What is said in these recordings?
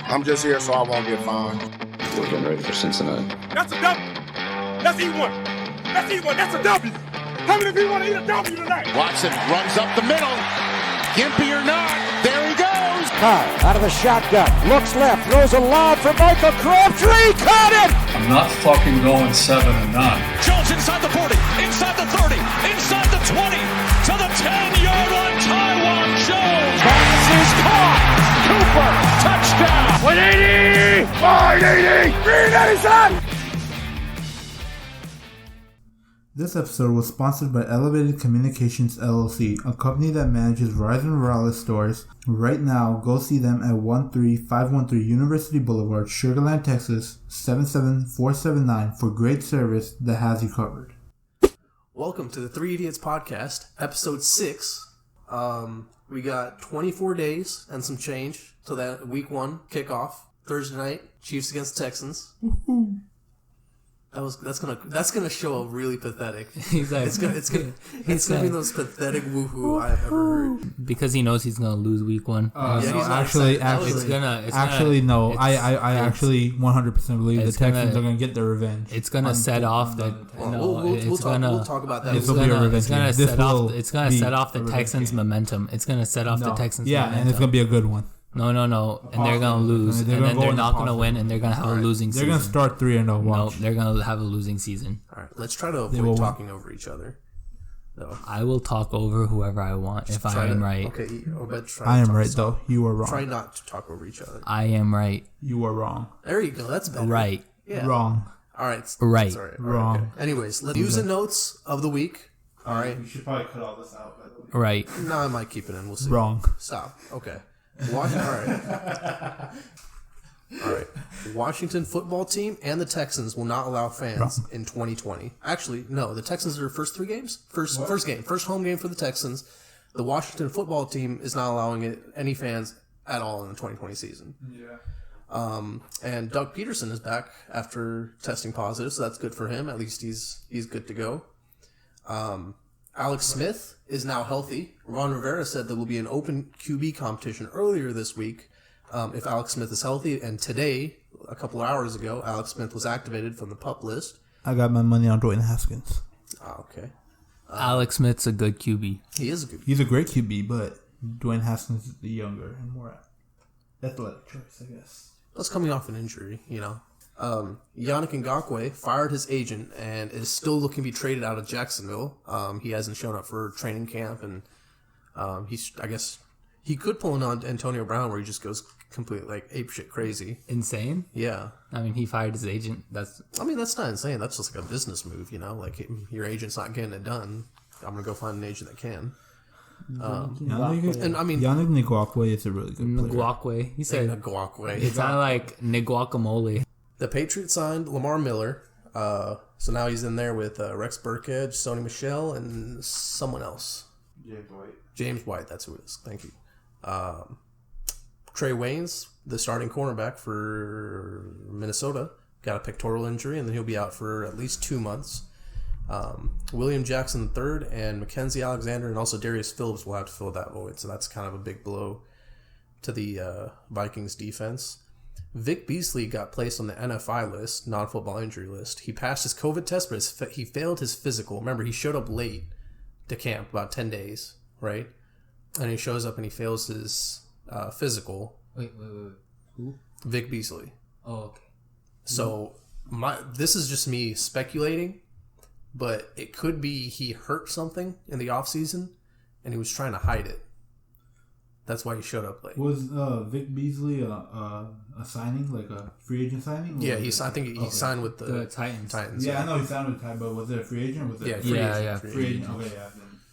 I'm just here so I won't get fined. We're getting ready for Cincinnati. That's a W. Let's eat one. Let's eat one. That's a W. How many of you want to eat a W tonight? Watson runs up the middle. Gimpy or not, there he goes. Carr out of the shotgun. Looks left. Throws a lob for Michael Crabtree. Caught it. I'm not fucking going 7-9. Jones inside the 40, inside the 30, inside the 20, to the 10-yard line. Taiwan Jones. Pass is caught. Cooper. Touchdown. 180. 580. 387. This episode was sponsored by Elevated Communications LLC, a company that manages Verizon Wireless stores. Right now, go see them at 13513 University Boulevard, Sugar Land, Texas, 77479 for great service that has you covered. Welcome to the 3EDIOTS podcast, episode 6. We got 24 days and some change till that week 1 kickoff. Thursday night, Chiefs against Texans. Woo-hoo. That's gonna show a really pathetic. Exactly. It's gonna be the most pathetic woohoo I've ever heard. Because he knows he's gonna lose week 1. I actually 100% believe the Texans are gonna get their revenge. It's gonna set off the. We'll talk about that. It's gonna set off the Texans' momentum. It's gonna set off the Texans. Yeah, momentum. And it's gonna be a good one. No, and they're gonna lose, and then they're not gonna win, and they're gonna have a losing season. They're gonna start 3-0. No, they're gonna have a losing season. All right, let's try to avoid talking over each other. No. I will talk over whoever I want if I am right. Okay, I am right though. You are wrong. Try not to talk over each other. I am right. You are wrong. There you go. That's better. Right. Yeah. Wrong. All right. Right. Wrong. Okay. Anyways, let's use the notes of the week. All right. You should probably cut all this out. By the way. Right. No, I might keep it in. We'll see. Wrong. Stop. Okay. All right. Washington football team and the Texans will not allow fans in 2020. Actually, no. The Texans are their first 3 games. First home game for the Texans. The Washington football team is not allowing any fans at all in the 2020 season. Yeah. And Doug Peterson is back after testing positive, so that's good for him. At least he's good to go. Alex Smith is now healthy. Ron Rivera said there will be an open QB competition earlier this week if Alex Smith is healthy. And today, a couple of hours ago, Alex Smith was activated from the PUP list. I got my money on Dwayne Haskins. Okay. Alex Smith's a good QB. He is a good QB. He's a great QB, but Dwayne Haskins is the younger and more athletic choice, I guess. That's coming off an injury, you know. Yannick Ngakoue fired his agent and is still looking to be traded out of Jacksonville. He hasn't shown up for training camp, and I guess he could pull on Antonio Brown where he just goes completely like apeshit crazy. Insane? Yeah. I mean, he fired his agent. That's not insane. That's just like a business move, you know? Like, your agent's not getting it done. I'm going to go find an agent that can. Yannick Ngakoue is a really good player. Ngakoue. He said Ngakoue. It sounded like Nguacamole. The Patriots signed Lamar Miller, so now he's in there with Rex Burkhead, Sony Michel, and someone else. James White, that's who it is. Thank you. Trey Waynes, the starting cornerback for Minnesota, got a pectoral injury, and then he'll be out for at least 2 months. William Jackson III and Mackenzie Alexander and also Darius Phillips will have to fill that void, so that's kind of a big blow to the Vikings defense. Vic Beasley got placed on the NFI list, non-football injury list. He passed his COVID test, but he failed his physical. Remember, he showed up late to camp, about 10 days, right? And he shows up and he fails his physical. Wait. Who? Vic Beasley. Oh, okay. So this is just me speculating, but it could be he hurt something in the offseason and he was trying to hide it. That's why he showed up late. Was Vic Beasley a signing, like a free agent signing? Yeah, I think he signed with the Titans. Yeah, I know he signed with the Titans, but was it a free agent? Or was it free agent. Okay, yeah.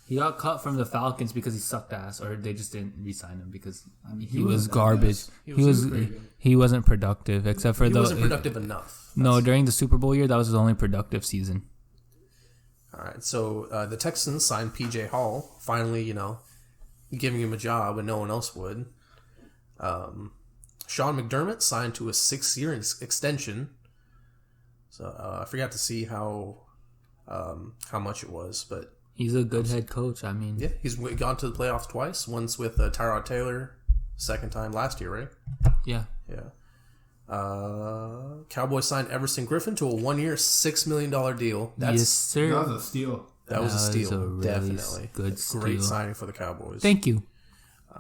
He got cut from the Falcons because he sucked ass, or they just didn't re-sign him because he was garbage. He wasn't productive, except for he wasn't productive enough. No, during the Super Bowl year, that was his only productive season. All right, so the Texans signed P.J. Hall, finally, giving him a job when no one else would. Sean McDermott signed to a 6-year extension. So I forgot to see how much it was, but he's a good head coach. I mean, yeah, he's gone to the playoffs twice. Once with Tyrod Taylor, second time last year, right? Yeah. Cowboys signed Everson Griffin to a 1-year, $6 million deal. Yes, sir. That was a steal. That was a steal, really definitely. Good Great steal. signing for the Cowboys. Thank you.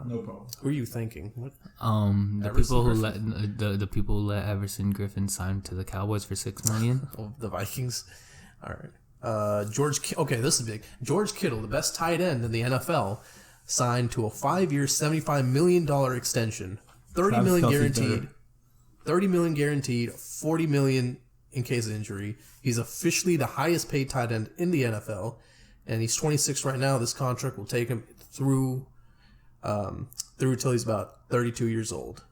No problem. Who are you thinking? What? The Everson people who Griffin. let the people who let Everson Griffin sign to the Cowboys for $6 million. Oh, the Vikings. All right. Okay, this is big. George Kittle, the best tight end in the NFL, signed to a 5-year, $75 million extension. $30 million guaranteed. $30 million guaranteed. $40 million in case of injury. He's officially the highest paid tight end in the NFL, and he's 26 right now. This contract will take him through till he's about 32 years old.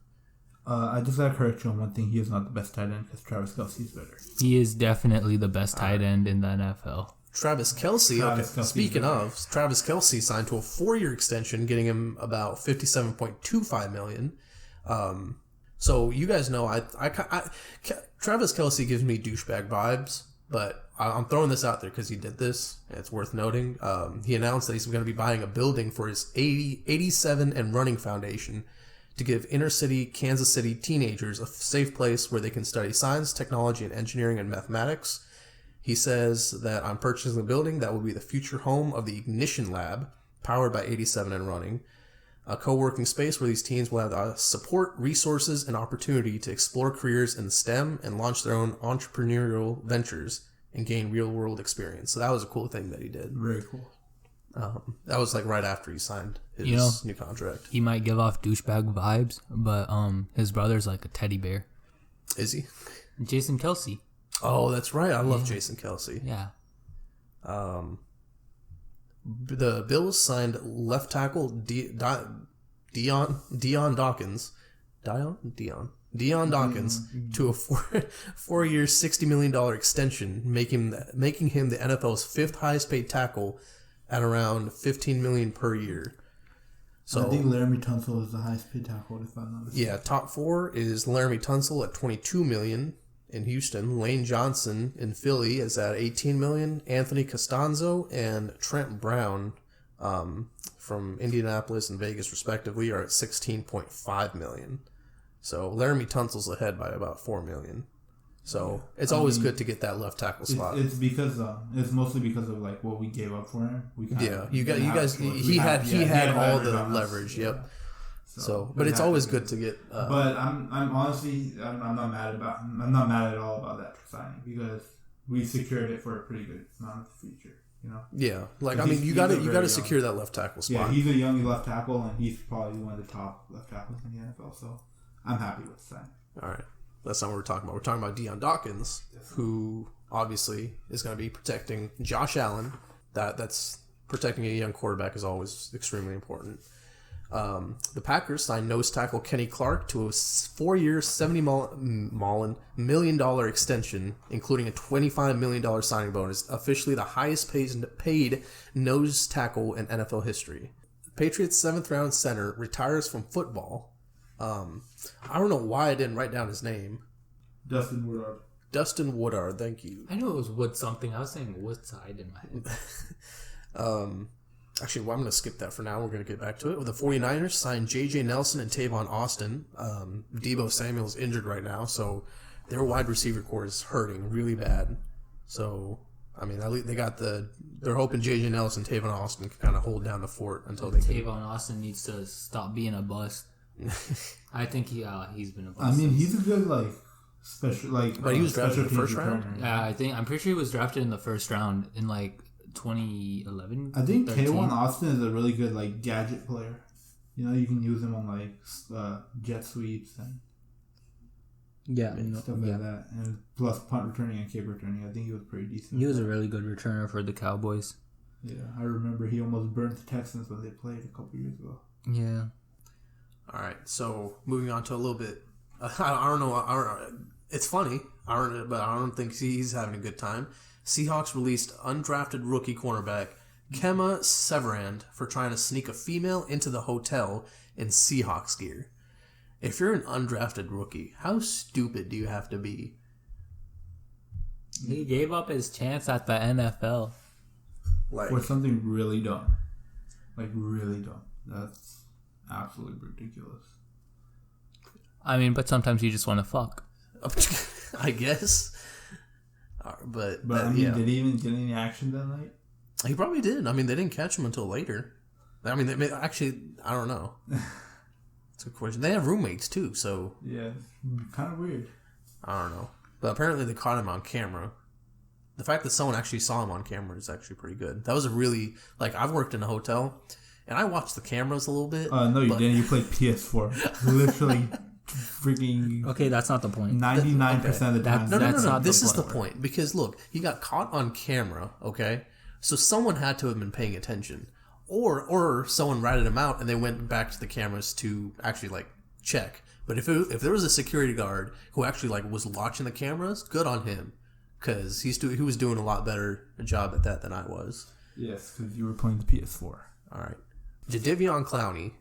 I just gotta correct you on one thing. He is not the best tight end because Travis Kelce is better. He is definitely the best tight end in the NFL. Travis Kelce. Speaking of, Travis Kelce signed to a 4-year extension, getting him about $57.25 million. So you guys know, Travis Kelce gives me douchebag vibes, but I'm throwing this out there because he did this, and it's worth noting. He announced that he's going to be buying a building for his 87 and Running Foundation to give inner-city Kansas City teenagers a safe place where they can study science, technology, and engineering and mathematics. He says that I'm purchasing a building that will be the future home of the Ignition Lab, powered by 87 and Running, a co-working space where these teens will have the support, resources, and opportunity to explore careers in STEM and launch their own entrepreneurial ventures and gain real-world experience. So that was a cool thing that he did. Very cool. That was like right after he signed his new contract. He might give off douchebag vibes, but his brother's like a teddy bear. Is he? Jason Kelce. Oh, that's right. I love Jason Kelce. Yeah. The Bills signed left tackle Dion Dawkins. Dion Dawkins to a 4-year, $60 million extension, making him the NFL's 5th highest paid tackle at around $15 million per year. So I think Laramie Tunsil is the highest paid tackle, if I'm not mistaken. Yeah, top 4 is Laramie Tunsil at $22 million in Houston. Lane Johnson in Philly is at $18 million. Anthony Costanzo and Trent Brown from Indianapolis and Vegas, respectively, are at $16.5 million. So Laramie Tunsil's ahead by about $4 million. So it's always good to get that left tackle spot. It's because it's mostly because of like what we gave up for him. He had all the leverage. Yep. Yeah. So, but it's always good to get. But I'm honestly I'm not mad at all about that signing because we secured it for a pretty good amount of the future. You know. Yeah, like I mean, you got to secure that left tackle spot. Yeah, he's a young left tackle, and he's probably one of the top left tackles in the NFL. So I'm happy with the signing. All right. That's not what we're talking about. We're talking about Dion Dawkins, who obviously is going to be protecting Josh Allen. That's protecting a young quarterback is always extremely important. The Packers signed nose tackle Kenny Clark to a 4-year, $70 million extension, including a $25 million signing bonus, officially the highest paid nose tackle in NFL history. The Patriots' 7th-round center retires from football. I don't know why I didn't write down his name. Dustin Woodard. Dustin Woodard, thank you. I knew it was Wood something. I was saying Woodside in my head. Actually, well, I'm going to skip that for now. We're going to get back to it. The 49ers signed J.J. Nelson and Tavon Austin. Deebo Samuel's injured right now, so their wide receiver core is hurting really bad. So, I mean, they got they're hoping J.J. Nelson and Tavon Austin can kind of hold down the fort until they can. Tavon Austin needs to stop being a bust. I think he's been a bust. I mean, he's a good special but he was drafted in the first round. Yeah, I'm pretty sure he was drafted in the first round in 2011. I think Tavon Austin is a really good gadget player. You know, you can use him on jet sweeps and stuff like that, and plus punt returning and kick returning. I think he was pretty decent. He was a really good returner for the Cowboys. Yeah, I remember he almost burnt the Texans when they played a couple years ago. Yeah. All right, so moving on to a little bit. I don't know. It's funny. But I don't think he's having a good time. Seahawks released undrafted rookie cornerback Kema Severand for trying to sneak a female into the hotel in Seahawks gear. If you're an undrafted rookie, how stupid do you have to be? He gave up his chance at the NFL. For something really dumb. Really dumb. That's absolutely ridiculous. I mean, but sometimes you just want to fuck. I guess. But I mean, did he even get any action that night? He probably did. I mean, they didn't catch him until later. I mean, actually, I don't know. It's a good question. They have roommates too, so yeah, kind of weird. I don't know, but apparently they caught him on camera. The fact that someone actually saw him on camera is actually pretty good. That was a really I've worked in a hotel, and I watched the cameras a little bit. No, you didn't. You played PS4. Literally, freaking. Okay, that's not the point. 99% of the time. No. This is the point because look, he got caught on camera. Okay, so someone had to have been paying attention. Or someone ratted him out and they went back to the cameras to actually check. But if there was a security guard who actually was watching the cameras, good on him, because he was doing a lot better job at that than I was. Yes, because you were playing the PS4. All right, Jadeveon Clowney.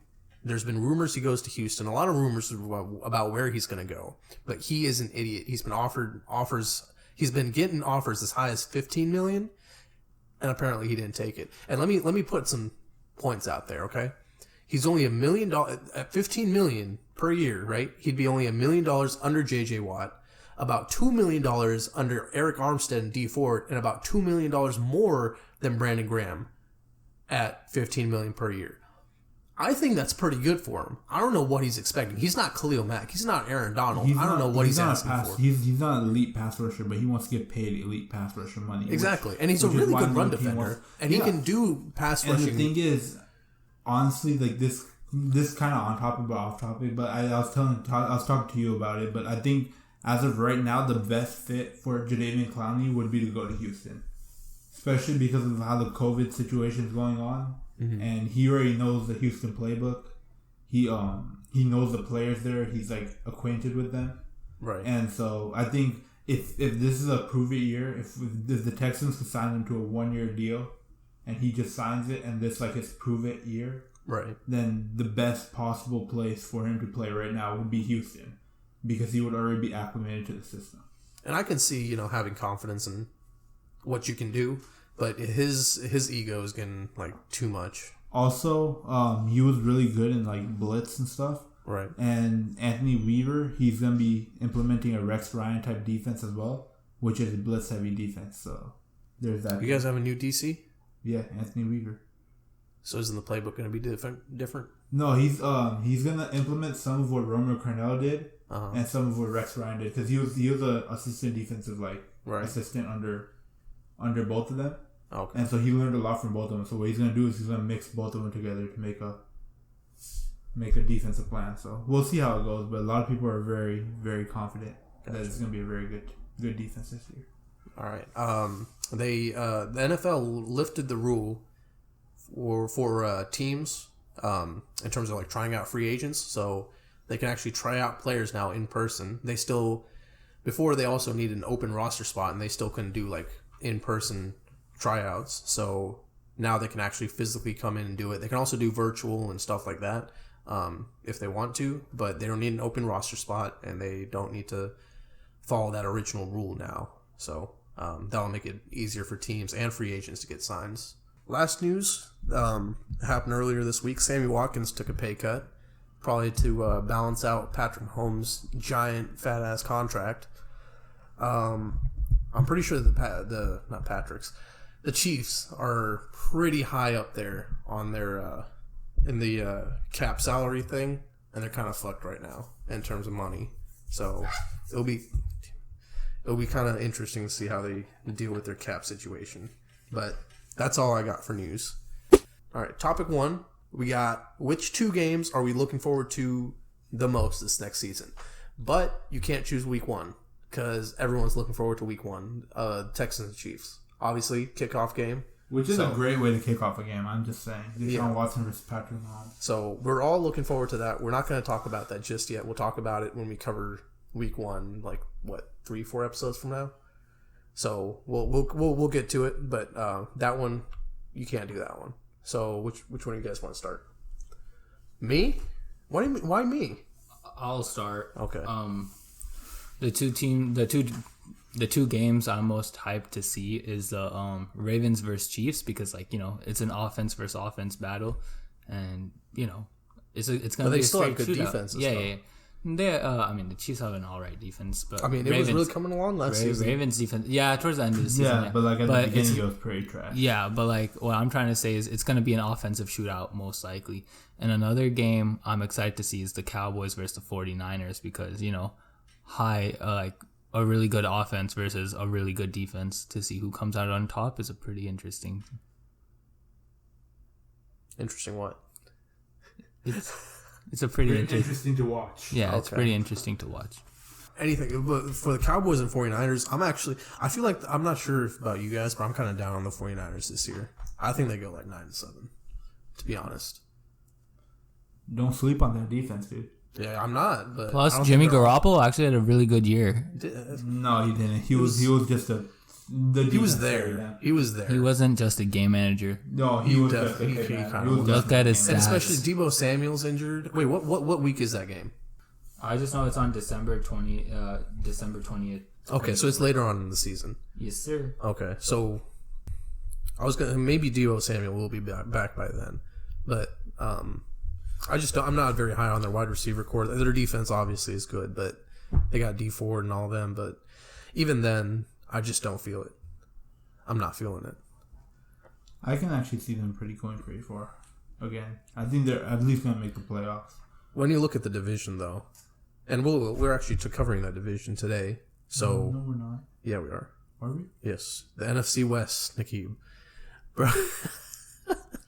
There's been rumors he goes to Houston. A lot of rumors about where he's going to go. But he is an idiot. He's been offers. He's been getting offers as high as $15 million, and apparently he didn't take it. And let me put some points out there, okay? He's only $1 million at $15 million per year, right? He'd be only $1 million under JJ Watt, about $2 million under Eric Armstead and D Ford, and about $2 million more than Brandon Graham at $15 million per year. I think that's pretty good for him. I don't know what he's expecting. He's not Khalil Mack. He's not Aaron Donald. I don't know what he's asking for. He's not an elite pass rusher, but he wants to get paid elite pass rusher money. Exactly. And he's a really good run defender. And he can do pass rushing. And the thing is, honestly, this kind of on topic but off topic, but I was talking to you about it, but I think as of right now, the best fit for Jadeveon Clowney would be to go to Houston. Especially because of how the COVID situation is going on. Mm-hmm. And he already knows the Houston playbook. He knows the players there. He's acquainted with them. Right. And so I think if this is a prove it year, if the Texans could sign him to a 1-year deal, and he just signs it, and this his prove it year, right? Then the best possible place for him to play right now would be Houston, because he would already be acclimated to the system. And I can see having confidence in what you can do. But his ego is getting too much. Also, he was really good in blitz and stuff. Right. And Anthony Weaver, he's gonna be implementing a Rex Ryan type defense as well, which is a blitz heavy defense. So there's that. You guys have a new DC? Yeah, Anthony Weaver. So isn't the playbook gonna be different? No, he's gonna implement some of what Romeo Crennel did and some of what Rex Ryan did, because he was a assistant defensive assistant under both of them. Okay. And so he learned a lot from both of them. So what he's gonna do is he's gonna mix both of them together to make a defensive plan. So we'll see how it goes. But a lot of people are very, very confident that it's gonna be a very good defense this year. All right. The NFL lifted the rule for teams in terms of trying out free agents, so they can actually try out players now in person. Before they also needed an open roster spot, and they still couldn't do in-person tryouts. So now they can actually physically come in and do it. They can also do virtual and stuff like that if they want to, but they don't need an open roster spot, and they don't need to follow that original rule now. So that'll make it easier for teams and free agents to get signs. Last news happened earlier this week. Sammy Watkins took a pay cut, probably to balance out Patrick Mahomes' giant fat-ass contract. I'm pretty sure the Chiefs are pretty high up there on their in the cap salary thing, and they're kind of fucked right now in terms of money. So it'll be kind of interesting to see how they deal with their cap situation. But that's all I got for news. All right, topic 1. We got which 2 games are we looking forward to the most this next season? But you can't choose week 1 because everyone's looking forward to week 1. Texans and Chiefs. Obviously, kickoff game. Which is a great way to kick off a game, I'm just saying. Deshaun Watson versus Patrick Mahomes. So we're all looking forward to that. We're not going to talk about that just yet. We'll talk about it when we cover week 1, 3-4 episodes from now. So we'll get to it, but that one, you can't do that one. So which one do you guys want to start? Me? Why me? I'll start. Okay. The two games I'm most hyped to see is the Ravens versus Chiefs, because it's an offense versus offense battle, and it's gonna be a still have straight good shootout. defenses. Yeah. The Chiefs have an alright defense, but it was really coming along last season. Ravens defense, towards the end of the season. But like at the beginning, it was pretty trash. Yeah, but like what I'm trying to say is it's going to be an offensive shootout most likely. And another game I'm excited to see is the Cowboys versus the 49ers because a really good offense versus a really good defense to see who comes out on top is a pretty interesting. Interesting what? It's a pretty interesting to watch. Yeah, it's pretty interesting to watch. Anything, but for the Cowboys and 49ers, I feel like, I'm not sure about you guys, but I'm kind of down on the 49ers this year. I think they go like 9-7, to be honest. Don't sleep on their defense, dude. Yeah, I'm not. But plus, Jimmy Garoppolo actually had a really good year. No, he didn't. He was just a. He was there. He was there. He wasn't just a game manager. No, he was definitely. Look at his stats. And especially Deebo Samuel's injured. Wait, what week is that game? I just know it's on December 20th. Okay, so it's later on in the season. Yes, sir. Okay, so maybe Deebo Samuel will be back by then, but I'm not very high on their wide receiver core. Their defense obviously is good, but they got D Ford and all them. But even then, I just don't feel it. I'm not feeling it. I can actually see them going pretty far. Again, I think they're at least going to make the playoffs. When you look at the division, though, and we're actually covering that division today. So no, we're not. Yeah, we are. Are we? Yes, the NFC West, Nikki. Bro.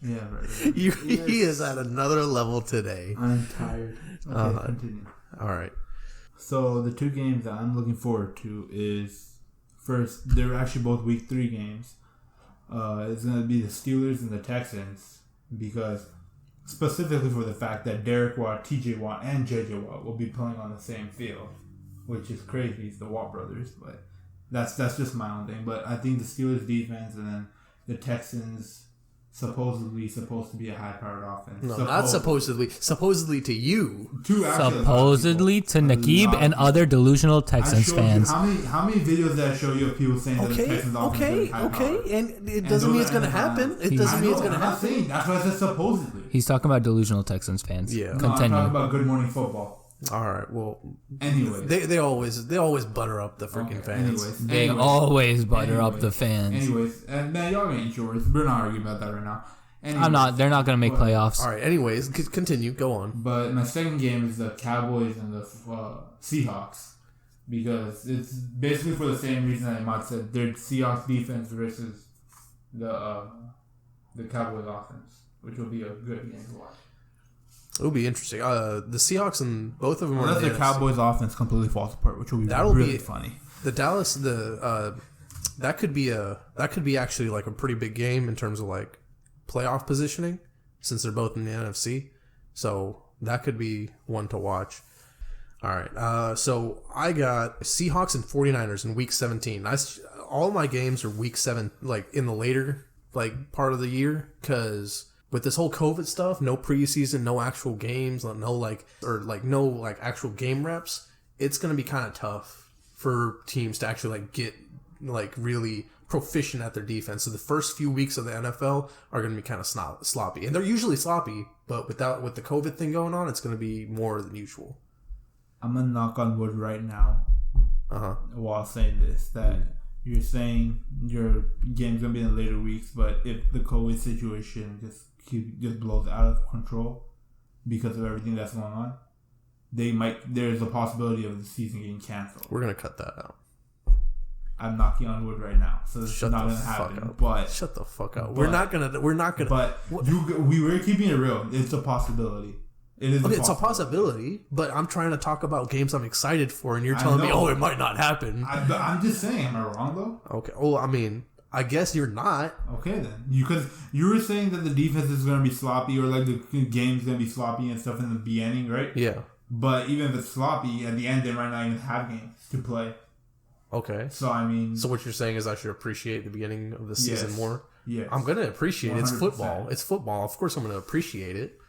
Yeah, right. He is at another level today. I'm tired. Okay, continue. All right. So the two games that I'm looking forward to is, first, they're actually both Week 3 games. It's going to be the Steelers and the Texans because specifically for the fact that Derek Watt, TJ Watt, and JJ Watt will be playing on the same field, which is crazy. It's the Watt brothers, but that's just my own thing. But I think the Steelers defense and then the Texans supposedly supposed to be a high-powered offense. No, not supposedly. Supposedly to you. Supposedly to Nakib and other delusional Texans fans. How many videos did I show you of people saying that the Texans offense is high-powered? And it doesn't mean it's going to happen. It doesn't mean it's going to happen. That's why I said supposedly. He's talking about delusional Texans fans. Yeah. No, I'm talking about Good Morning Football. All right. Well, anyways, they always butter up the freaking fans. They always butter up the fans. Anyways, and man, y'all ain't yours. We're not arguing about that right now. I'm not. They're not gonna make playoffs. All right. Anyways, continue. Go on. But my second game is the Cowboys and the Seahawks because it's basically for the same reason that Ahmad said. They're Seahawks defense versus the Cowboys offense, which will be a good game to watch. It will be interesting. The Seahawks and both of them unless the Cowboys offense completely falls apart, which will be really funny. The Dallas, that could be actually like a pretty big game in terms of like playoff positioning, since they're both in the NFC. So that could be one to watch. All right. So I got Seahawks and 49ers in Week 17. All my games are Week 7, like in the later like part of the year, because with this whole COVID stuff, no preseason, no actual games, no actual game reps, it's going to be kind of tough for teams to actually like get like really proficient at their defense. So the first few weeks of the NFL are going to be kind of sloppy. And they're usually sloppy, but with the COVID thing going on, it's going to be more than usual. I'm going to knock on wood right now while saying this, that you're saying your game's going to be in the later weeks, but if the COVID situation just blows out of control because of everything that's going on, there's a possibility of the season getting canceled. We're gonna cut that out. I'm knocking on wood right now, so it's not gonna happen. But shut the fuck up. We're not gonna. But we were keeping it real. It's a possibility. It's a possibility, but I'm trying to talk about games I'm excited for, and you're telling me, it might not happen. I'm just saying, am I wrong though? Okay. Well, I mean, I guess you're not. Okay then, because you were saying that the defense is going to be sloppy, or like the game's going to be sloppy and stuff in the beginning, right? Yeah. But even if it's sloppy, at the end they might not even have games to play. Okay. So I mean, so what you're saying is I should appreciate the beginning of the season more. Yes. I'm going to appreciate it. It's football. It's football. Of course, I'm going to appreciate it.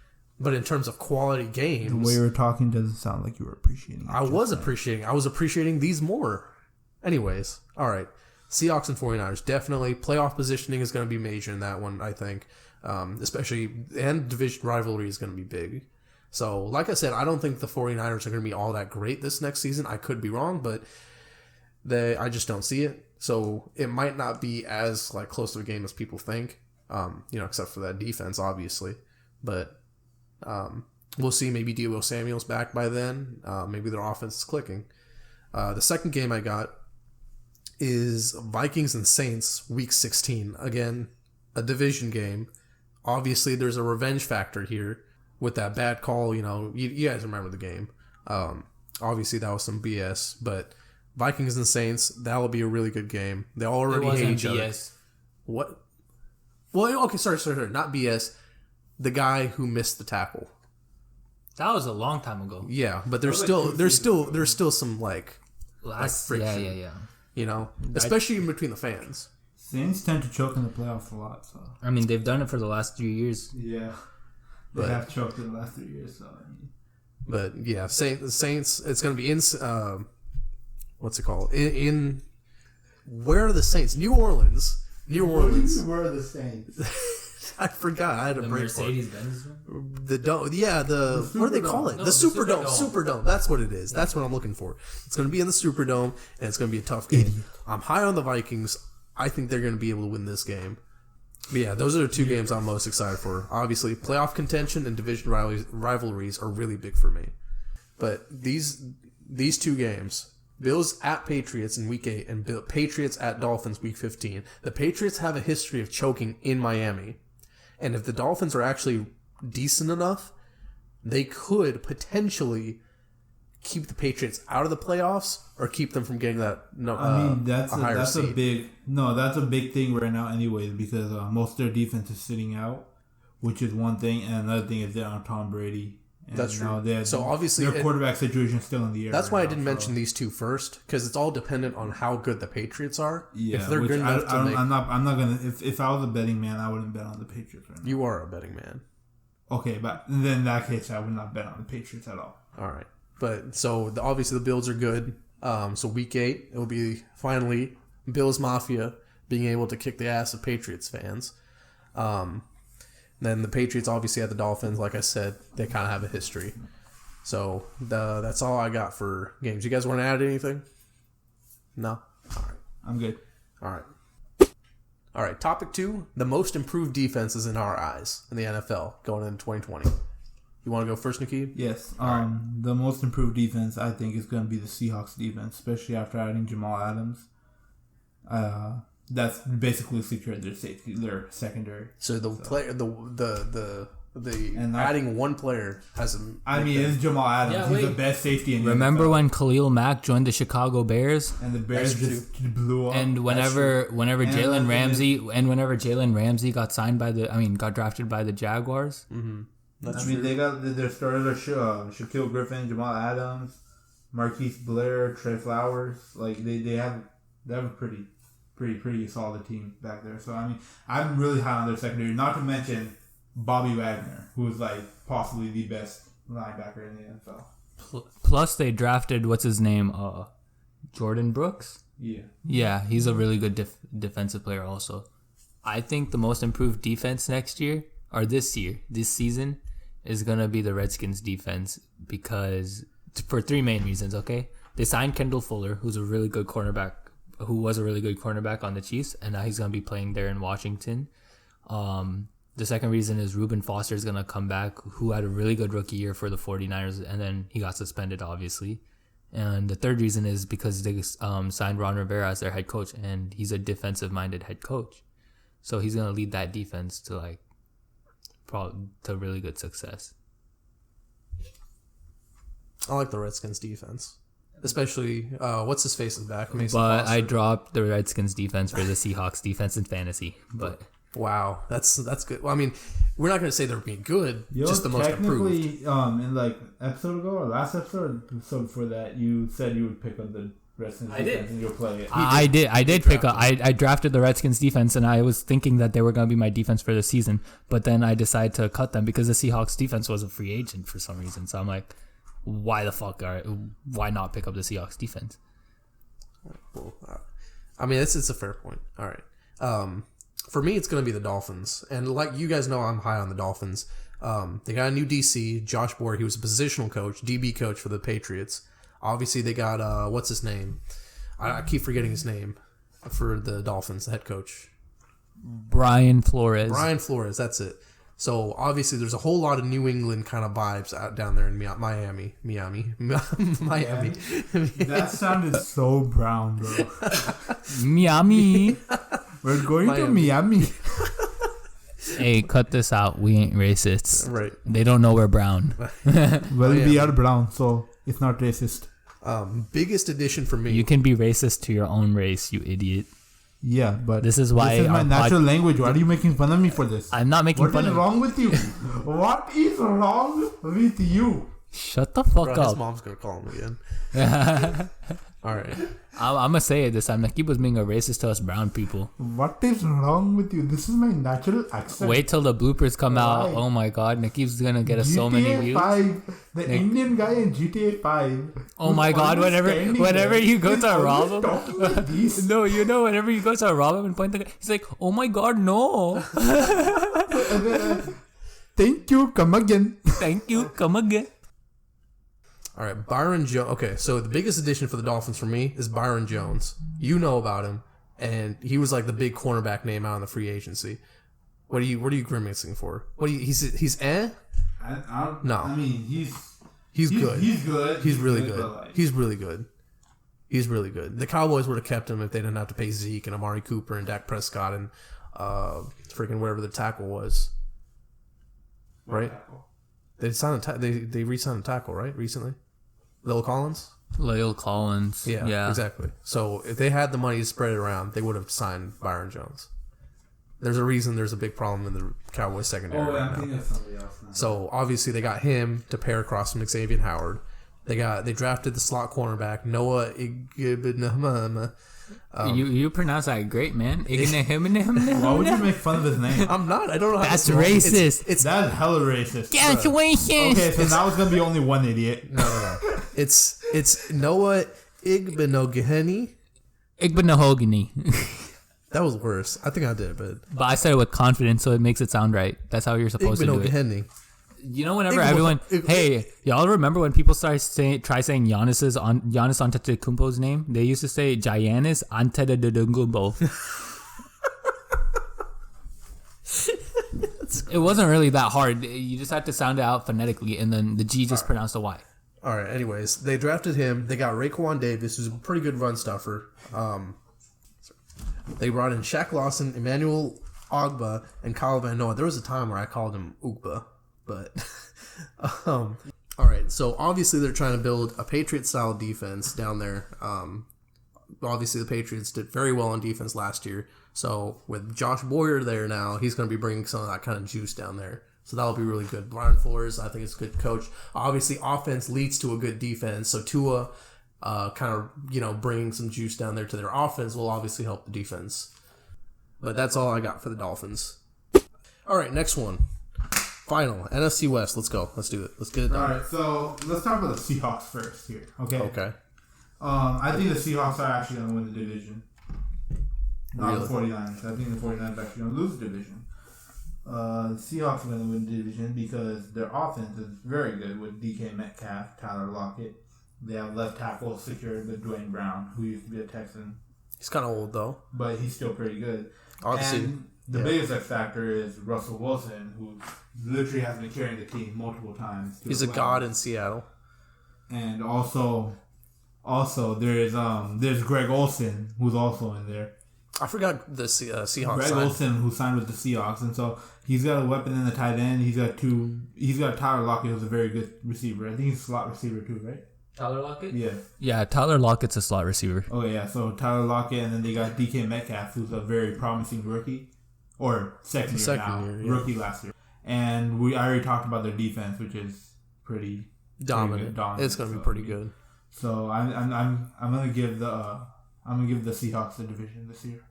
But in terms of quality games, the way you're talking doesn't sound like you were appreciating it. I was appreciating these more. Anyways, all right. Seahawks and 49ers, definitely. Playoff positioning is going to be major in that one, I think. Especially, and division rivalry is going to be big. So, like I said, I don't think the 49ers are going to be all that great this next season. I could be wrong, but I just don't see it. So, it might not be as like close to a game as people think, except for that defense, obviously. But we'll see. Maybe Deebo Samuel's back by then. Maybe their offense is clicking. The second game I got is Vikings and Saints, Week 16. Again, a division game. Obviously, there's a revenge factor here with that bad call. You guys remember the game. Obviously, that was some BS. But Vikings and Saints, that will be a really good game. They already hate each other. What? Well, okay, sorry, not BS. The guy who missed the tackle. That was a long time ago. Yeah, but there's still some friction. Yeah. Especially in between the fans. Saints tend to choke in the playoffs a lot, so. I mean, they've done it for the last 3 years. Yeah. They have choked in the last 3 years, so. But yeah, Saints. It's going to be in. What's it called? In where are the Saints? New Orleans. Where are the Saints? I forgot. I had a break. Mercedes-Benz? What do they call it? The Superdome. Superdome. That's what it is. That's what I'm looking for. It's going to be in the Superdome, and it's going to be a tough game. I'm high on the Vikings. I think they're going to be able to win this game. But yeah, those are the two games I'm most excited for. Obviously, playoff contention and division rivalries are really big for me. But these two games, Bills at Patriots in Week 8 and Patriots at Dolphins Week 15. The Patriots have a history of choking in Miami. And if the Dolphins are actually decent enough, they could potentially keep the Patriots out of the playoffs or keep them from getting that. That's a big thing right now, anyways, because most of their defense is sitting out, which is one thing, and another thing is they're on Tom Brady. And that's true. So obviously, their quarterback situation is still in the air. That's why I didn't mention these two first, because it's all dependent on how good the Patriots are. Yeah, if they're good enough to make. I'm not gonna. If I was a betting man, I wouldn't bet on the Patriots right now. You are a betting man. Okay, but then in that case, I would not bet on the Patriots at all. All right, but so obviously the Bills are good. So Week 8, it will be finally Bills Mafia being able to kick the ass of Patriots fans. Then the Patriots obviously had the Dolphins. Like I said, they kind of have a history. So that's all I got for games. You guys want to add anything? No? All right. I'm good. All right. Topic 2, the most improved defenses in our eyes in the NFL going into 2020. You want to go first, Nikki? Yes. The most improved defense, I think, is going to be the Seahawks defense, especially after adding Jamal Adams. That's basically secured their safety, their secondary. So player, adding one player has a. It's Jamal Adams. He's the best safety in the Remember NFL. when Khalil Mack joined the Chicago Bears? And the Bears just blew up. And whenever Jalen Ramsey got drafted by the Jaguars. Mm-hmm. They got their starters are Shaquille Griffin, Jamal Adams, Marquise Blair, Trey Flowers. Like they have a pretty solid team back there. So I'm really high on their secondary. Not to mention Bobby Wagner, who is like possibly the best linebacker in the NFL. Plus, they drafted what's his name, Jordan Brooks. Yeah, he's a really good defensive player. Also, I think the most improved defense next year or this season is gonna be the Redskins defense because for 3 main reasons. Okay, they signed Kendall Fuller, who was a really good cornerback on the Chiefs, and now he's going to be playing there in Washington. The second reason is Reuben Foster is going to come back, who had a really good rookie year for the 49ers, and then he got suspended, obviously. And the third reason is because they signed Ron Rivera as their head coach, and he's a defensive-minded head coach. So he's going to lead that defense to really good success. I like the Redskins defense. Especially, what's his face is back. Mason Foster. I dropped the Redskins defense for the Seahawks defense in fantasy. But wow, that's good. Well, we're not going to say they're being good, just the most improved. In episode ago or last episode before that, you said you would pick up the Redskins defense and you'll play it. I drafted the Redskins defense, and I was thinking that they were going to be my defense for the season, but then I decided to cut them because the Seahawks defense was a free agent for some reason. So I'm like, why not pick up the Seahawks defense? Cool. It's a fair point. All right. For me, it's going to be the Dolphins. And like you guys know, I'm high on the Dolphins. They got a new DC, Josh Boyer. He was a positional coach, DB coach for the Patriots. Obviously, they got, what's his name? I keep forgetting his name for the Dolphins, the head coach. Brian Flores. Brian Flores, that's it. So, obviously, there's a whole lot of New England kind of vibes out down there in Miami. Miami. That sounded so brown, bro. Miami. We're going to Miami. Hey, cut this out. We ain't racists. Right. They don't know we're brown. Well, we are brown, so it's not racist. Biggest addition for me. You can be racist to your own race, you idiot. Yeah, but this is why this is my natural language. Why are you making fun of me for this? I'm not making fun of you. What is wrong with you? What is wrong with you? Shut the fuck up. His mom's gonna call him again. All right. I'm gonna say it this time. Nakib was being a racist to us brown people. What is wrong with you? This is my natural accent. Wait till the bloopers come out. Oh my god, Nakib's gonna get us so many views. GTA 5, the Indian guy in GTA 5. Oh my god, whenever you go to rob him. No, whenever you go to rob him and point the gun, he's like, oh my god, no. Thank you, come again. Thank you, come again. All right, Byron Jones. Okay, so the biggest addition for the Dolphins for me is Byron Jones. You know about him, and he was like the big cornerback name out in the free agency. What are you grimacing for? He's eh? No. I mean, he's good. He's good. He's really good. He's really good. He's really good. The Cowboys would have kept him if they didn't have to pay Zeke and Amari Cooper and Dak Prescott and freaking whatever the tackle was. Right? They signed they re-signed a tackle, right? Recently? Lil Collins? Yeah, exactly. So if they had the money to spread it around, they would have signed Byron Jones. There's a reason there's a big problem in the Cowboys secondary right now. Thinking of somebody else now. So obviously they got him to pair across from Xavier Howard. They drafted the slot cornerback Noah Igbenahama. You pronounce that great, man. Why would you make fun of his name? I'm not. I don't know how That's racist. It's That's hella racist. That's racist. Okay, so now it's gonna be only one idiot. No. It's Noah Igbenogany. Igbenahogany. That was worse. I think I did, but I said it with confidence, so it makes it sound right. That's how you're supposed to do it. Igbenogany. You know, whenever everyone, hey, y'all remember when people try saying Giannis Antetokounmpo's name? They used to say Giannis Antetokounmpo. It wasn't really that hard. You just had to sound it out phonetically, and then the G just pronounced the Y. All right. Anyways, they drafted him. They got Raekwon Davis, who's a pretty good run stuffer. They brought in Shaq Lawson, Emmanuel Ogba, and Kyle Van Noy. There was a time where I called him Ugba. But, all right. So obviously they're trying to build a Patriot-style defense down there. Obviously the Patriots did very well on defense last year. So with Josh Boyer there now, he's going to be bringing some of that kind of juice down there. So that'll be really good. Brian Flores, I think, is a good coach. Obviously, offense leads to a good defense. So Tua, kind of bringing some juice down there to their offense will obviously help the defense. But that's all I got for the Dolphins. All right, next one. Final, NFC West. Let's go. Let's do it. Let's get it done. All right, so let's talk about the Seahawks first here. Okay. I think the Seahawks are actually going to win the division. Not the 49ers. I think the 49ers are actually going to lose the division. The Seahawks are going to win the division because their offense is very good with DK Metcalf, Tyler Lockett. They have left tackle secured with Dwayne Brown, who used to be a Texan. He's kind of old, though. But he's still pretty good. Obviously. And the biggest X factor is Russell Wilson, who literally has been carrying the team multiple times. He's a god in Seattle. And also there's Greg Olsen, who's also in there. I forgot the Seahawks. Greg Olsen, who signed with the Seahawks, and so he's got a weapon in the tight end. He's got Tyler Lockett, who's a very good receiver. I think he's a slot receiver too, right? Tyler Lockett? Yeah. Yeah, Tyler Lockett's a slot receiver. Oh yeah, so Tyler Lockett, and then they got DK Metcalf, who's a very promising rookie. Or second year now. Yeah. Rookie last year. And I already talked about their defense, which is pretty dominant. It's going to be pretty good. So I'm going to give the Seahawks the division this year.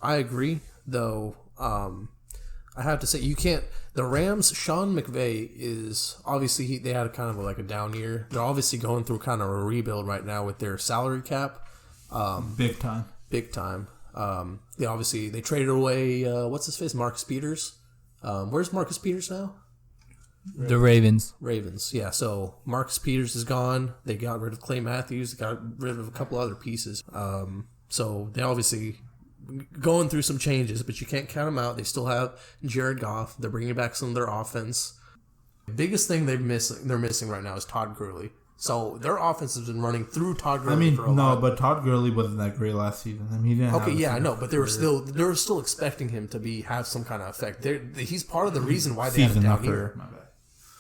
I agree, though. I have to say the Rams, Sean McVay is obviously they had kind of like a down year. They're obviously going through kind of a rebuild right now with their salary cap. Big time. They traded away what's his face, Marcus Peters. Where's Marcus Peters now? The Ravens. Ravens, yeah. So Marcus Peters is gone. They got rid of Clay Matthews. They got rid of a couple other pieces. So they obviously going through some changes, but you can't count them out. They still have Jared Goff. They're bringing back some of their offense. The biggest thing they're missing right now is Todd Gurley. So their offense has been running through Todd Gurley for a while. But Todd Gurley wasn't that great last season. I mean, he didn't. Okay, yeah, I know, but they were still expecting him to have some kind of effect. He's part of the reason why they had a down year.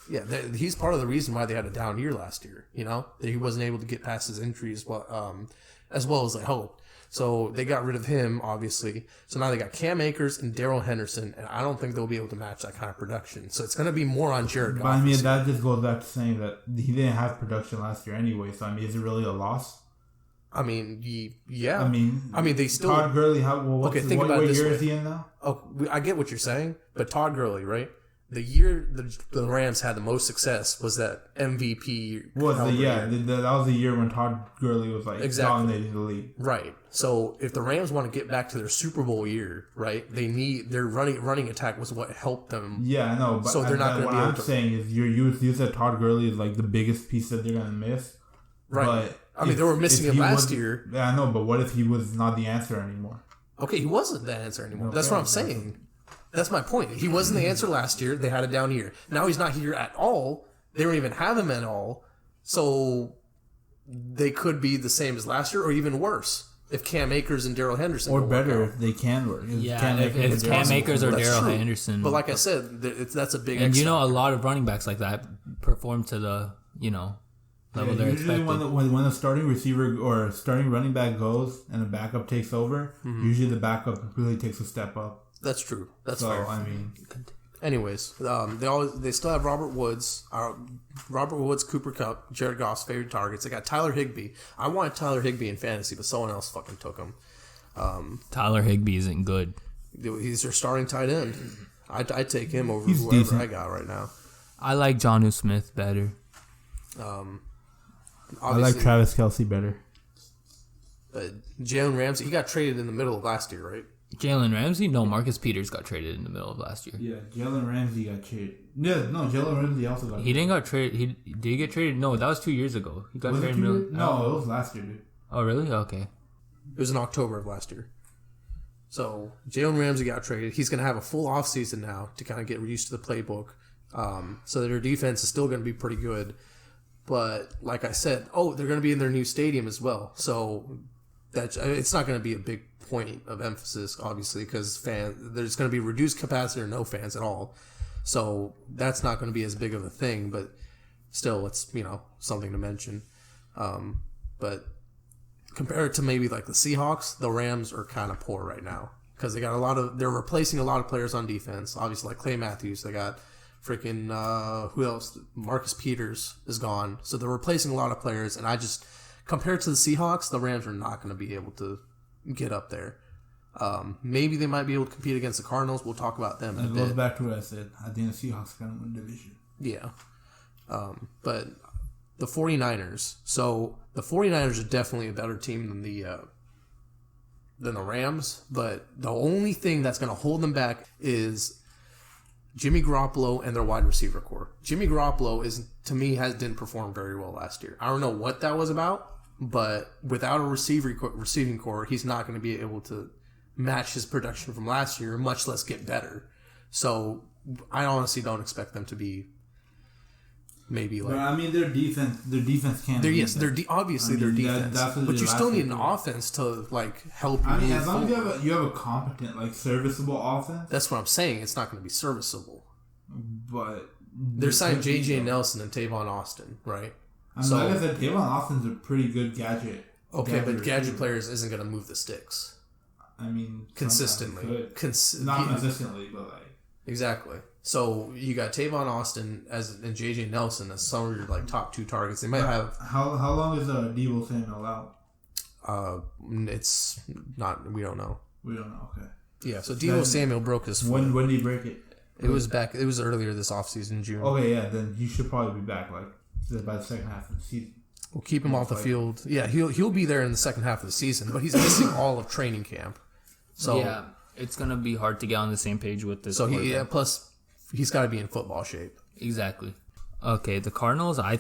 Yeah, he's part of the reason why they had a down year last year. You know, that he wasn't able to get past his injuries as well as they hoped. So they got rid of him, obviously. So now they got Cam Akers and Darrell Henderson, and I don't think they'll be able to match that kind of production. So it's going to be more on Jared Goff. But I mean, that just goes back to saying that he didn't have production last year anyway. So I mean, is it really a loss? I mean, yeah. I mean, they still Todd Gurley. What year is he in now? Oh, I get what you're saying, but Todd Gurley, right? The year the Rams had the most success was that MVP. That was the year when Todd Gurley was dominating the league. Right. So if the Rams want to get back to their Super Bowl year, right, they need their running attack was what helped them. Yeah, I know. But so they're not going to be able to. What I'm saying is you said Todd Gurley is like the biggest piece that they're going to miss. Right. But they were missing him last year. Yeah, I know. But what if he was not the answer anymore? Okay, he wasn't the answer anymore. Okay, that's what I'm saying. That's my point. He wasn't the answer last year. They had a down year. Now he's not here at all. They don't even have him at all. So they could be the same as last year or even worse if Cam Akers and Darrell Henderson or better if they can work. If Cam Akers or Darrell Henderson. But like I said, that's a big. And a lot of running backs like that perform to the level they're usually expected. When a starting receiver or starting running back goes and a backup takes over, usually the backup really takes a step up. That's true. That's fair. I mean, anyways, they still have Robert Woods, Cooper Kupp, Jared Goff's favorite targets. They got Tyler Higbee. I wanted Tyler Higbee in fantasy, but someone else fucking took him. Tyler Higbee isn't good. He's their starting tight end. I'd take him over whoever decent. I got right now. I like Jonnu Smith better. I like Travis Kelce better. But Jalen Ramsey, he got traded in the middle of last year, right? Jalen Ramsey? No, Marcus Peters got traded in the middle of last year. Yeah, Jalen Ramsey got traded. Yeah, no, Jalen Ramsey also got traded. He didn't get traded. Did he get traded? No, that was 2 years ago. He got traded. No, it was last year, dude. Oh, really? Okay. It was in October of last year. So Jalen Ramsey got traded. He's going to have a full offseason now to kind of get used to the playbook. So their defense is still going to be pretty good. But like I said, they're going to be in their new stadium as well. So it's not going to be a big point of emphasis, obviously, because there's going to be reduced capacity or no fans at all. So that's not going to be as big of a thing, but still, it's something to mention. But compared to maybe like the Seahawks, the Rams are kind of poor right now because they're replacing a lot of players on defense. Obviously, like Clay Matthews, they got freaking who else? Marcus Peters is gone, so they're replacing a lot of players. And compared to the Seahawks, the Rams are not going to be able to get up there. Maybe they might be able to compete against the Cardinals. We'll talk about them in a bit. It goes back to what I said. I think the Seahawks are going to win the division. Yeah. But the 49ers. So the 49ers are definitely a better team than the Rams. But the only thing that's going to hold them back is Jimmy Garoppolo and their wide receiver core. Jimmy Garoppolo didn't perform very well last year. I don't know what that was about. But without a receiving core, he's not going to be able to match his production from last year, much less get better. So I honestly don't expect them to be maybe like. But I mean, their defense can't. Obviously their defense, but you still need an offense to like help you. I mean, as long as you have a competent, like serviceable offense. That's what I'm saying. It's not going to be serviceable. But they're signing J.J. Nelson and Tavon Austin, right? I mean, like I said, Tavon Austin's a pretty good gadget. Okay, but gadget players isn't going to move the sticks. I mean, consistently. Not consistently, but like. Exactly. So you got Tavon Austin and J.J. Nelson as some of your like top two targets. They might have. How long is Deebo Samuel out? It's not. We don't know. We don't know. Okay. Yeah. So Deebo Samuel broke his foot. When did he break it? It was back. It was earlier this offseason in June. Okay, yeah. Then he should probably be back by the second half of the season. We'll keep him off the field. Yeah, he'll be there in the second half of the season, but he's missing all of training camp. So yeah, it's gonna be hard to get on the same page with this. So plus he's got to be in football shape. Exactly. Okay, the Cardinals, I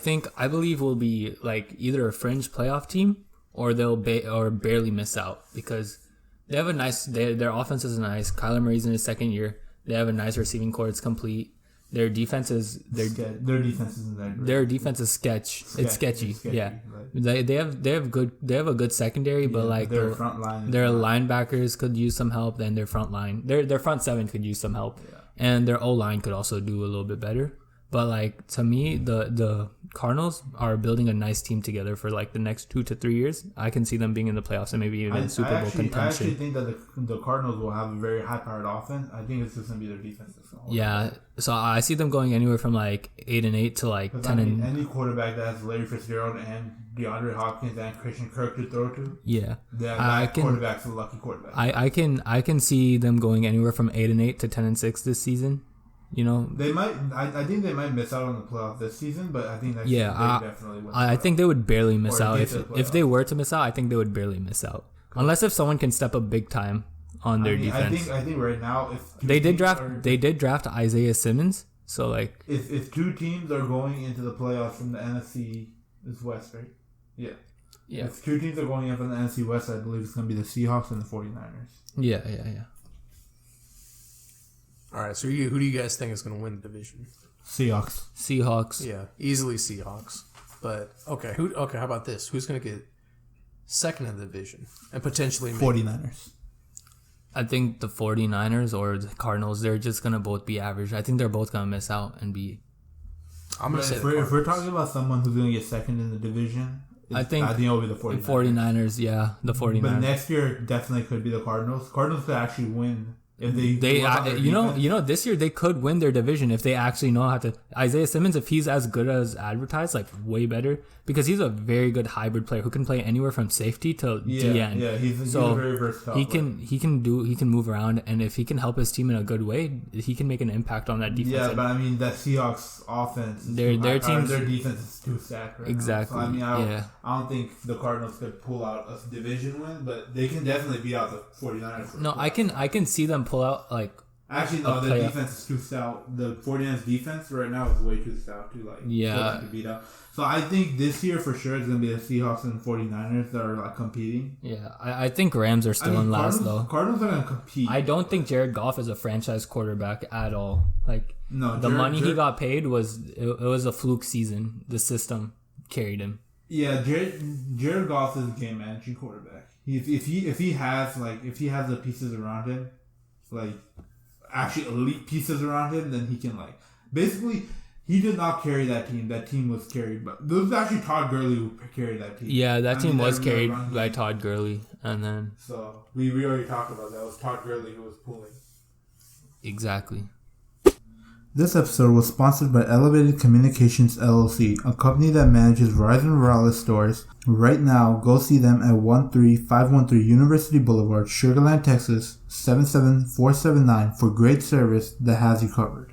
believe will be like either a fringe playoff team or they'll barely miss out because they have a nice. Their offense is nice. Kyler Murray's in his second year. They have a nice receiving core. It's complete. Their defense is their defense isn't that great. Their defense is sketchy. It's sketchy. Yeah, right. They have a good secondary, but like their front line, their linebackers could use some help. Then their front line, their front seven could use some help, and their O line could also do a little bit better. But like to me, the Cardinals are building a nice team together for like the next 2 to 3 years. I can see them being in the playoffs and maybe even in Super Bowl contention. I actually think that the Cardinals will have a very high-powered offense. I think it's just gonna be their defense. So I see them going anywhere from like 8-8 to like 10. Any quarterback that has Larry Fitzgerald and DeAndre Hopkins and Christian Kirk to throw to, quarterback's a lucky quarterback. I can see them going anywhere from 8-8 to 10-6 this season. You know, they might. I think they might miss out on the playoff this season, but I think next season they definitely will. I think they would barely miss out if they were to miss out. I think they would barely miss out, unless if someone can step up big time on their defense. I think right now, if they did draft Isaiah Simmons, so like if two teams are going into the playoffs from the NFC West, right? Yeah. If two teams are going in from the NFC West, I believe it's going to be the Seahawks and the 49ers. Yeah. All right, so who do you guys think is going to win the division? Seahawks. Yeah, easily Seahawks. But okay, how about this? Who's going to get second in the division and potentially 49ers? I think the 49ers or the Cardinals, they're just going to both be average. I think they're both going to miss out and be. I'm going to say if we're talking about someone who's going to get second in the division, I think it'll be the 49ers. 49ers, yeah, the 49ers. But next year definitely could be the Cardinals. Cardinals could actually win. If this year they could win their division if they actually know how to. Isaiah Simmons, if he's as good as advertised, like way better, because he's a very good hybrid player who can play anywhere from safety to DN. Yeah, he's a very versatile. He can move around, and if he can help his team in a good way, he can make an impact on that defense. Yeah, but I mean that Seahawks offense, their defense is too stacked right exactly. Now. So, I mean, I don't think the Cardinals could pull out a division win, but they can definitely beat out the 49ers. No, I can see them pull out like. Actually, no, their defense is too stout. The 49ers defense right now is way too stout to to beat out. So I think this year for sure it's going to be the Seahawks and 49ers that are like competing. Yeah, I think Rams are still in last though. Cardinals are going to compete. I don't think Jared Goff is a franchise quarterback at all. Like money he got paid was a fluke season. The system carried him. Yeah, Jared Goff is a game managing quarterback. If he has the pieces around him, like actually elite pieces around him, then he can basically. He did not carry that team. That team was carried, but it was actually Todd Gurley who carried that team. Yeah, that team was carried by Todd Gurley, and then so we already talked about that. It was Todd Gurley who was pulling. Exactly. This episode was sponsored by Elevated Communications LLC, a company that manages Verizon Wireless stores. Right now, go see them at 13513 University Boulevard, Sugar Land, Texas, 77479 for great service that has you covered.